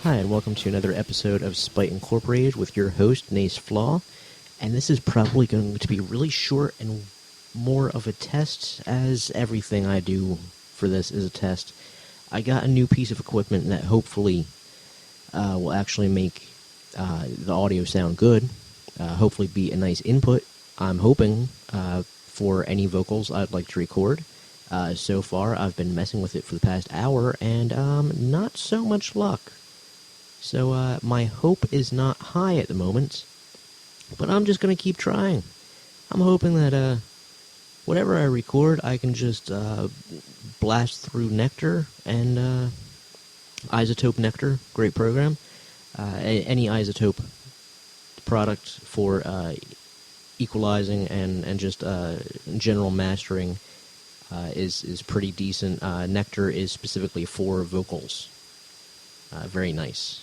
Hi, and welcome to another episode of Spite Incorporated with your host, Nace Flaw. And this is probably going to be really short and more of a test, as everything I do for this is a test. I got a new piece of equipment that hopefully will actually make the audio sound good, hopefully be a nice input. I'm hoping for any vocals I'd like to record. So far, I've been messing with it for the past hour, and not so much luck. So my hope is not high at the moment, but I'm just going to keep trying. I'm hoping that whatever I record, I can just blast through Nectar and Isotope Nectar, great program. Any Isotope product for equalizing and just general mastering is pretty decent. Nectar is specifically for vocals. Very nice.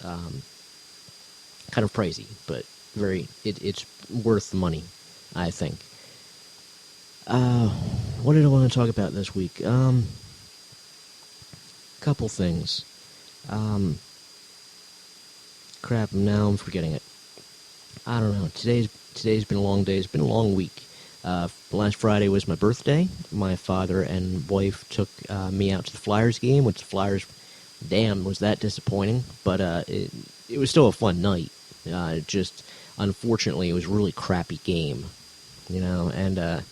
Kind of pricey, but it's worth the money, I think. What did I want to talk about this week? Couple things. Crap, now I'm forgetting it. I don't know. Today's been a long day. It's been a long week. Last Friday was my birthday. My father and wife took me out to the Flyers game, which the Flyers, damn, was that disappointing. But it was still a fun night. Just, unfortunately, it was a really crappy game, and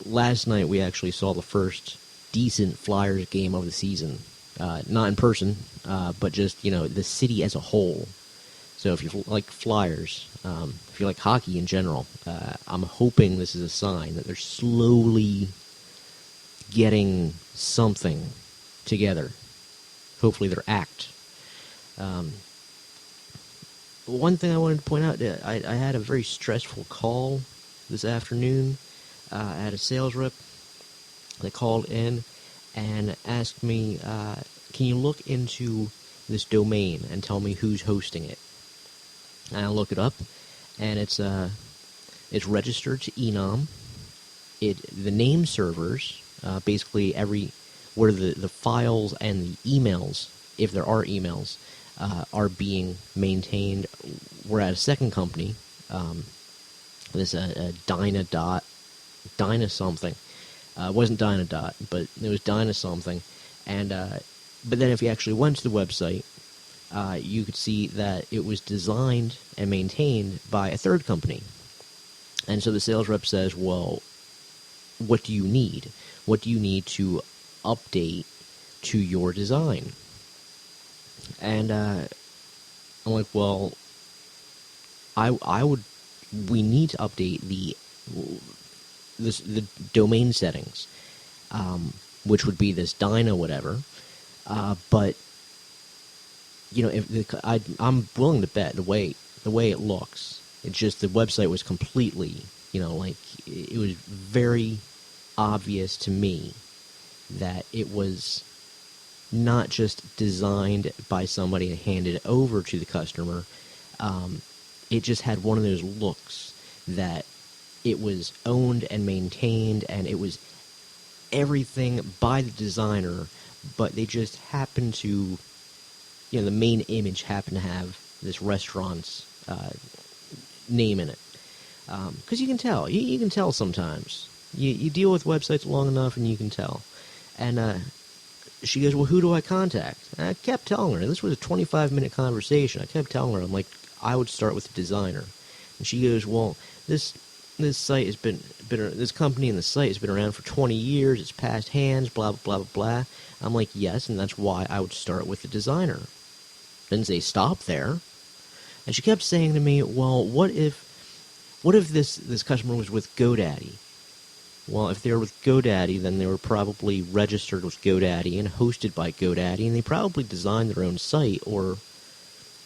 last night we actually saw the first decent Flyers game of the season. Not in person, but just, the city as a whole. So if you like Flyers, if you like hockey in general, I'm hoping this is a sign that they're slowly getting something together. Hopefully their act. One thing I wanted to point out, I had a very stressful call this afternoon. I had a sales rep that called in and asked me, can you look into this domain and tell me who's hosting it? And I look it up, and it's registered to Enom. The name servers, basically where the files and the emails, if there are emails, are being maintained. We're at a second company, this Dyna something. It wasn't Dynadot, but it was Dyna something. And but then if you actually went to the website, you could see that it was designed and maintained by a third company. And so the sales rep says, well, what do you need? What do you need to update to your design? And I'm like, well, we need to update the domain settings, which would be this Dyna whatever, but I'm willing to bet the way it looks, it's just the website was completely, it was very obvious to me that it was not just designed by somebody and handed over to the customer. It just had one of those looks that it was owned and maintained, and it was everything by the designer, but they just happened to, the main image happened to have this restaurant's name in it. Because you can tell. You can tell sometimes. You deal with websites long enough and you can tell. And she goes, well, who do I contact? And I kept telling her. This was a 25-minute conversation. I kept telling her, I'm like, I would start with the designer. And she goes, well, this site has been this company and the site has been around for 20 years. It's passed hands, blah, blah, blah, blah. I'm like, yes, and that's why I would start with the designer. Didn't say stop there. And she kept saying to me, well, what if this customer was with GoDaddy? Well, if they were with GoDaddy, then they were probably registered with GoDaddy and hosted by GoDaddy, and they probably designed their own site, or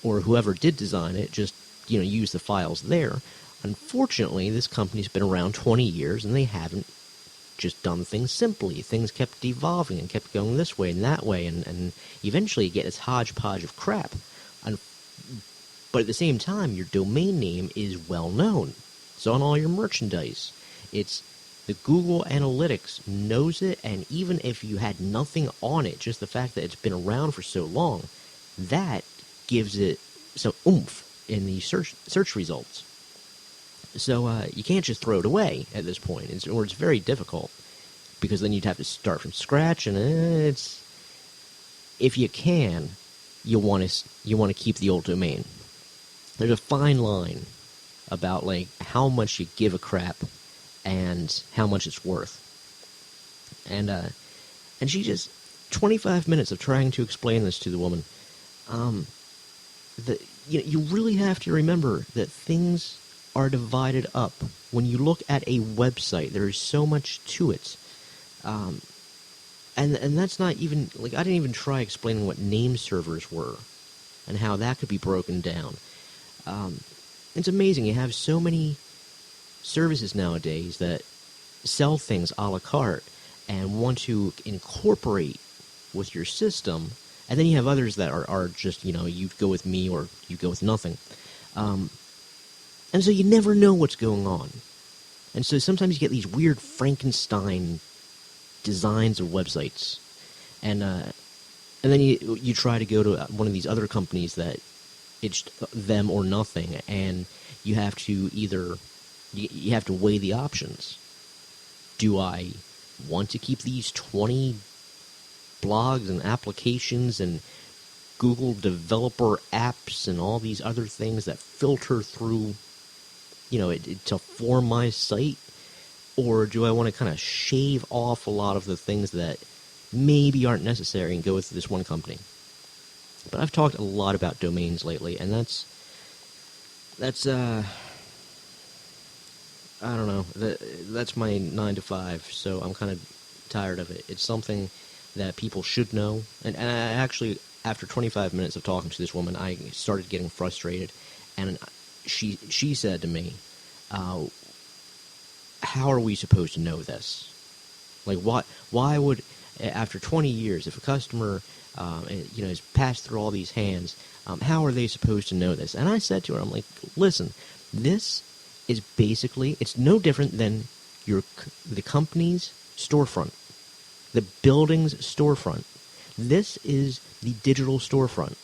whoever did design it just, used the files there. Unfortunately, this company's been around 20 years, and they haven't just done things simply. Things kept devolving and kept going this way and that way, and eventually you get this hodgepodge of crap. But at the same time, your domain name is well known. It's on all your merchandise. The Google Analytics knows it, and even if you had nothing on it, just the fact that it's been around for so long, that gives it some oomph in the search results. So you can't just throw it away at this point, or it's very difficult, because then you'd have to start from scratch, and it's, if you can, you want to keep the old domain. There's a fine line about like how much you give a crap and how much it's worth. And she just 25 minutes of trying to explain this to the woman. You really have to remember that things are divided up. When you look at a website, there is so much to it. And that's not even, like, I didn't even try explaining what name servers were and how that could be broken down. It's amazing. You have so many services nowadays that sell things a la carte and want to incorporate with your system, and then you have others that are just, you go with me or you go with nothing. And so you never know what's going on. And so sometimes you get these weird Frankenstein designs of websites. And then you try to go to one of these other companies that it's them or nothing, and you have to you have to weigh the options. Do I want to keep these 20 blogs and applications and Google developer apps and all these other things that filter through, to form my site? Or do I want to kind of shave off a lot of the things that maybe aren't necessary and go with this one company? But I've talked a lot about domains lately, and that's I don't know, that's my 9 to 5, so I'm kind of tired of it. It's something that people should know, and I actually, after 25 minutes of talking to this woman, I started getting frustrated, and she said to me, how are we supposed to know this? Like, why would, after 20 years, if a customer has passed through all these hands, how are they supposed to know this? And I said to her, I'm like, listen, this is basically, it's no different than the company's storefront, the building's storefront. This is the digital storefront.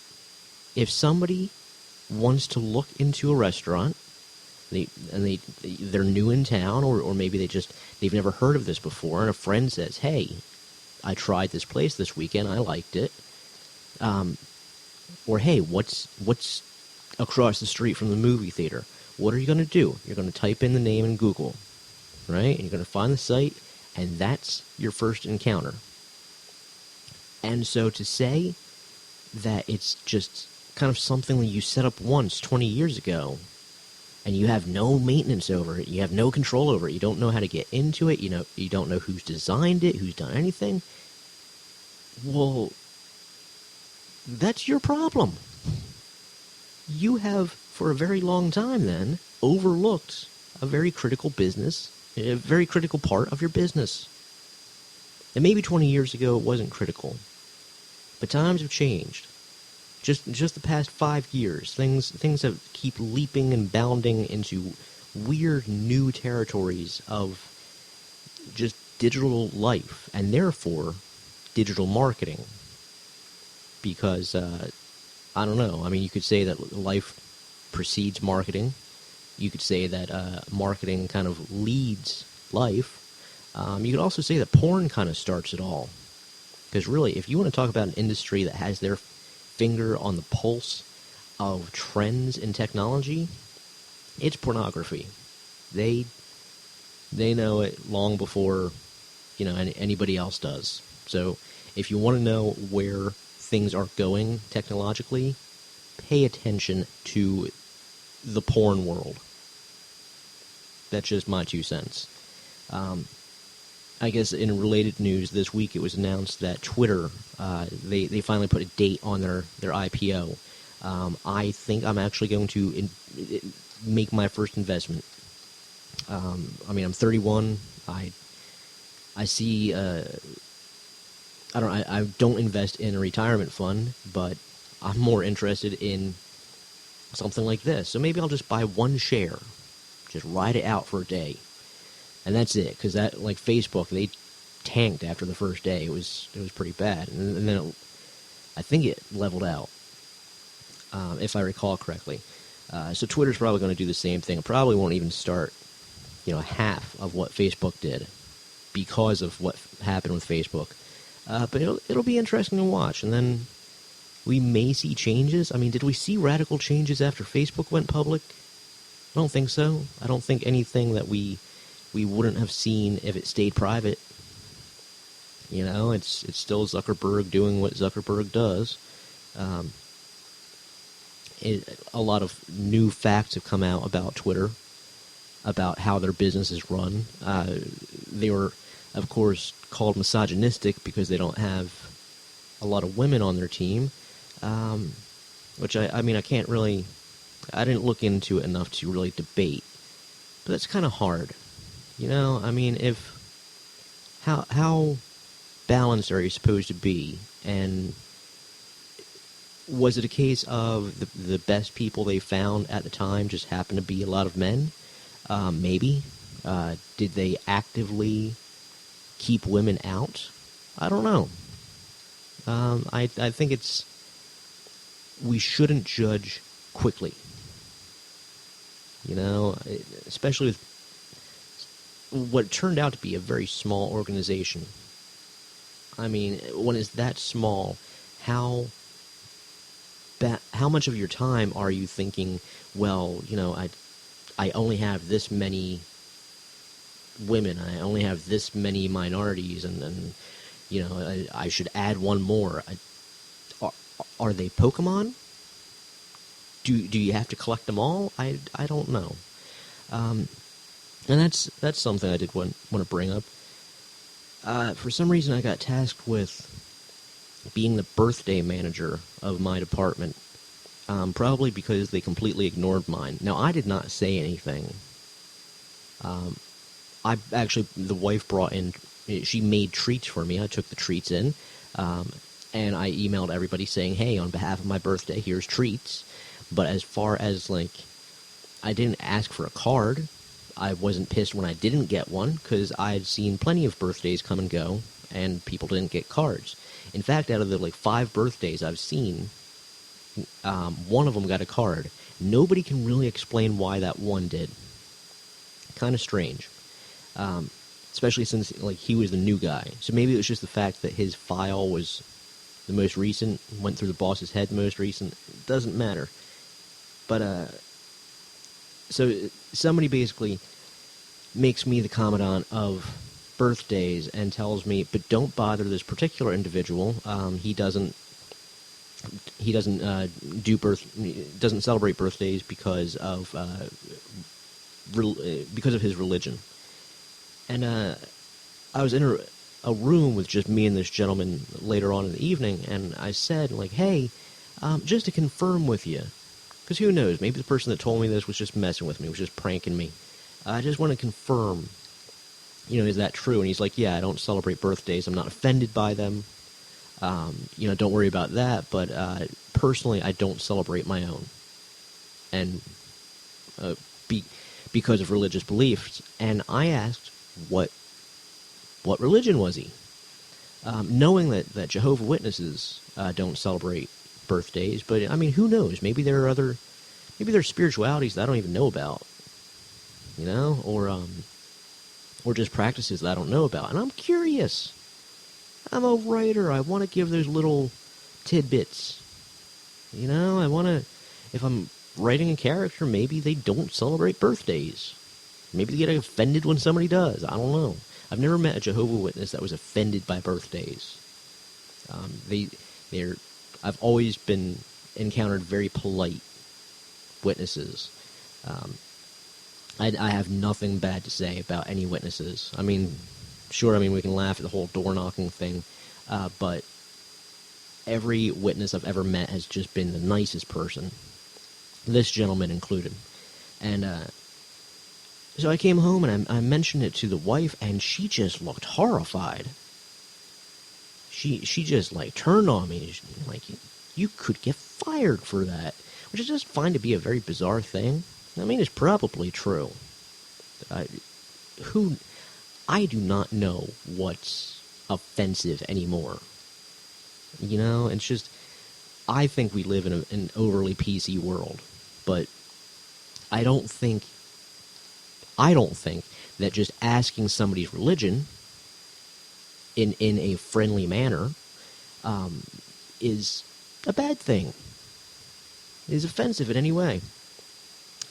If somebody wants to look into a restaurant, they're new in town, or maybe they've never heard of this before, and a friend says, hey, I tried this place this weekend, I liked it. Or, hey, what's across the street from the movie theater? What are you going to do? You're going to type in the name in Google, right? And you're going to find the site, and that's your first encounter. And so to say that it's just kind of something that you set up once 20 years ago, and you have no maintenance over it, you have no control over it, you don't know how to get into it, you don't know who's designed it, who's done anything, well, that's your problem. You have, for a very long time then, overlooked a very critical a very critical part of your business. And maybe 20 years ago it wasn't critical, but times have changed. Just the past 5 years, things have keep leaping and bounding into weird new territories of just digital life, and therefore digital marketing. Because I don't know. I mean, you could say that life precedes marketing. You could say that marketing kind of leads life. You could also say that porn kind of starts it all. Because really, if you want to talk about an industry that has their finger on the pulse of trends in technology, it's pornography. They know it long before anybody else does. So if you want to know where things are going technologically, pay attention to the porn world. That's just my 2 cents. I guess in related news this week, it was announced that Twitter, they finally put a date on their IPO. I think I'm actually going to make my first investment. I'm 31. I see. I don't invest in a retirement fund, but I'm more interested in something like this. So maybe I'll just buy one share, just ride it out for a day. And that's it, because that, like Facebook, they tanked after the first day. It was pretty bad, and then I think it leveled out. if I recall correctly. So Twitter's probably going to do the same thing. It probably won't even start, half of what Facebook did because of what happened with Facebook. But it'll be interesting to watch. And then we may see changes. I mean, did we see radical changes after Facebook went public? I don't think so. I don't think anything that we wouldn't have seen if it stayed private. It's still Zuckerberg doing what Zuckerberg does. A lot of new facts have come out about Twitter, about how their business is run. They were, of course, called misogynistic because they don't have a lot of women on their team, which I can't really... I didn't look into it enough to really debate, but that's kind of hard. How balanced are you supposed to be? And was it a case of the best people they found at the time just happened to be a lot of men? Maybe. Did they actively keep women out? I don't know. I think we shouldn't judge quickly. Especially with what turned out to be a very small organization. I mean, when it's that small, how much of your time are you thinking, well, I only have this many women, I only have this many minorities, and I should add one more. Are they Pokemon? Do you have to collect them all? I don't know. And that's something I did want to bring up. For some reason, I got tasked with being the birthday manager of my department, probably because they completely ignored mine. Now, I did not say anything. The wife brought in, she made treats for me. I took the treats in, and I emailed everybody saying, hey, on behalf of my birthday, here's treats. But as far as, I didn't ask for a card. I wasn't pissed when I didn't get one, because I'd seen plenty of birthdays come and go, and people didn't get cards. In fact, out of the 5 birthdays I've seen, one of them got a card. Nobody can really explain why that one did. Kind of strange. Especially since he was the new guy. So maybe it was just the fact that his file was the most recent, went through the boss's head the most recent. It doesn't matter. But so somebody basically makes me the commandant of birthdays and tells me, but don't bother this particular individual. He doesn't doesn't celebrate birthdays because of his religion. And I was in a room with just me and this gentleman later on in the evening, and I said, hey, just to confirm with you, because who knows, maybe the person that told me this was just messing with me, was just pranking me. I just want to confirm, is that true? And he's like, yeah, I don't celebrate birthdays. I'm not offended by them. Don't worry about that. But personally, I don't celebrate my own. And because of religious beliefs. And I asked, what religion was he? Knowing that Jehovah's Witnesses don't celebrate birthdays, but who knows? Maybe there are spiritualities that I don't even know about, or just practices that I don't know about, and I'm curious. I'm a writer. I want to give those little tidbits. I want to, if I'm writing a character, maybe they don't celebrate birthdays. Maybe they get offended when somebody does. I don't know. I've never met a Jehovah's Witness that was offended by birthdays. I've always been encountered very polite witnesses. I have nothing bad to say about any witnesses. Sure, we can laugh at the whole door-knocking thing, but every witness I've ever met has just been the nicest person, this gentleman included. And so I came home and I mentioned it to the wife, and she just looked horrified. She just, turned on me, you could get fired for that, which I just find to be a very bizarre thing. It's probably true. I do not know what's offensive anymore. It's just, I think we live in an overly PC world, but I don't think that just asking somebody's religion in a friendly manner is a bad thing, is offensive in any way.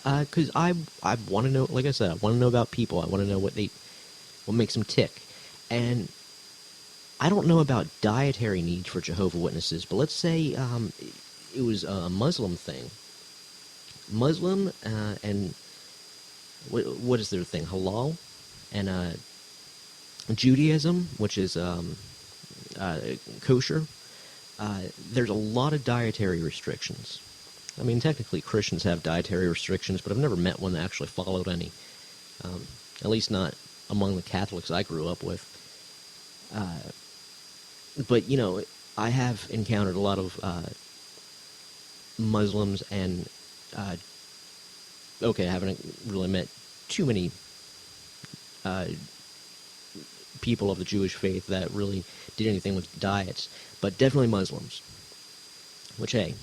Because I want to know, like I said, I want to know about people. I want to know what makes them tick. And I don't know about dietary needs for Jehovah's Witnesses, but let's say it was a Muslim thing. Muslim and what is their thing? Halal and Judaism, which is kosher. There's a lot of dietary restrictions. I mean, technically Christians have dietary restrictions, but I've never met one that actually followed any. At least not among the Catholics I grew up with. But, you know, I have encountered a lot of Muslims and, I haven't really met too many people of the Jewish faith that really did anything with diets, but definitely Muslims. Which, hey,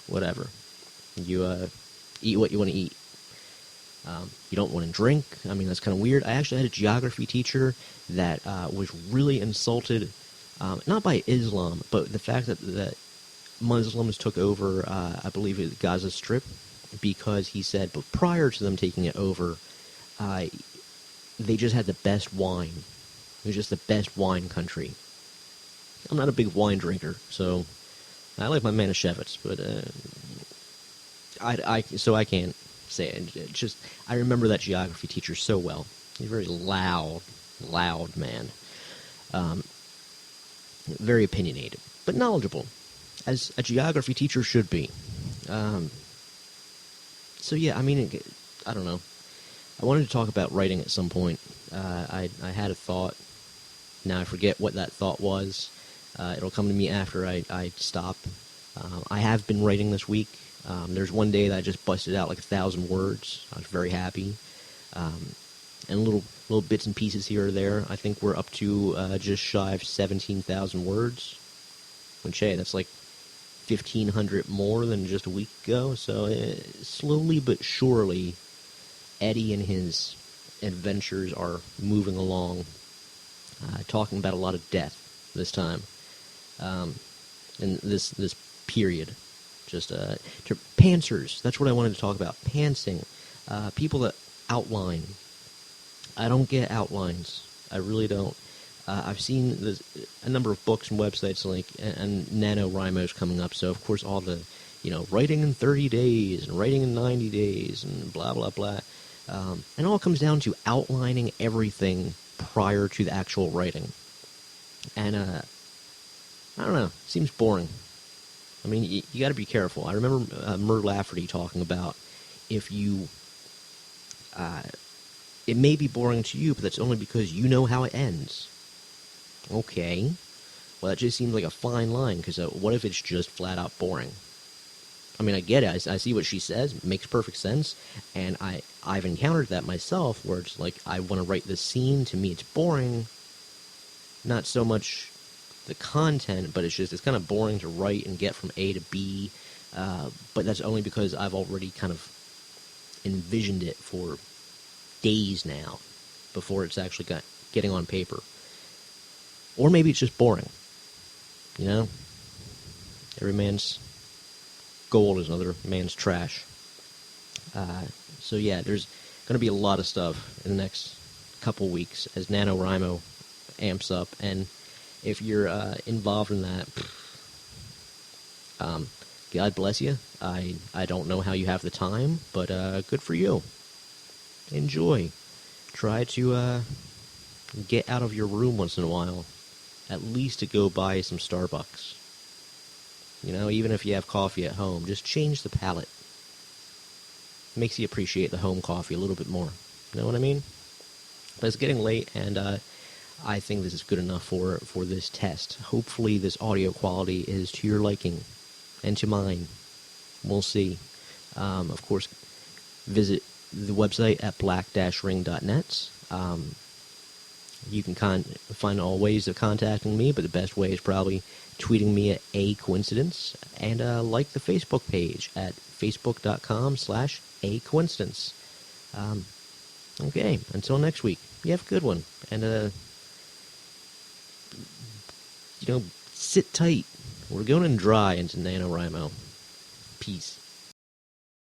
whatever. You eat what you want to eat. You don't want to drink. I mean, that's kind of weird. I actually had a geography teacher that was really insulted, not by Islam, but the fact that Muslims took over, I believe, the Gaza Strip, because he said, but prior to them taking it over, they just had the best wine. It was just the best wine country. I'm not a big wine drinker, so I like my Manischewitz, but so I can't say it. It just, I remember that geography teacher so well. He's a very loud man. Very opinionated, but knowledgeable, as a geography teacher should be. So yeah, I mean, I don't know. I wanted to talk about writing at some point. I had a thought. Now I forget what that thought was. It'll come to me after I stop. I have been writing this week. There's one day that I just busted out like 1,000 words. I was very happy. And little bits and pieces here or there. I think we're up to just shy of 17,000 words. Which, hey, that's like 1,500 more than just a week ago. So slowly but surely, Eddie and his adventures are moving along. Talking about a lot of death this time. In this period. Just pantsers. That's what I wanted to talk about. Pantsing. People that outline. I don't get outlines. I really don't. I've seen a number of books and websites and NaNoWriMo's coming up. So of course all the, writing in 30 days and writing in 90 days and blah blah blah. And it all comes down to outlining everything prior to the actual writing. And I don't know. It seems boring. I mean, you got to be careful. I remember Mur Lafferty talking about if you, it may be boring to you, but that's only because you know how it ends. Okay. Well, that just seems like a fine line, because what if it's just flat out boring? I mean, I get it. I see what she says. It makes perfect sense. And I've encountered that myself, where it's like, I want to write this scene. To me, it's boring. Not so much the content, but it's kind of boring to write and get from A to B. But that's only because I've already kind of envisioned it for days now before it's actually getting on paper. Or maybe it's just boring. Every man's gold is another man's trash. So yeah, there's going to be a lot of stuff in the next couple weeks as NaNoWriMo amps up, and if you're involved in that, God bless you. I don't know how you have the time, but good for you. Enjoy. Try to get out of your room once in a while, at least to go buy some Starbucks. Even if you have coffee at home, just change the palate. Makes you appreciate the home coffee a little bit more. You know what I mean? But it's getting late, and I think this is good enough for this test. Hopefully this audio quality is to your liking and to mine. We'll see. Of course, visit the website at black-ring.net. You can find all ways of contacting me, but the best way is probably tweeting me at A Coincidence, and like the Facebook page at facebook.com/A Coincidence. Okay, until next week, you have a good one, and sit tight. We're going in dry into NaNoWriMo. Peace.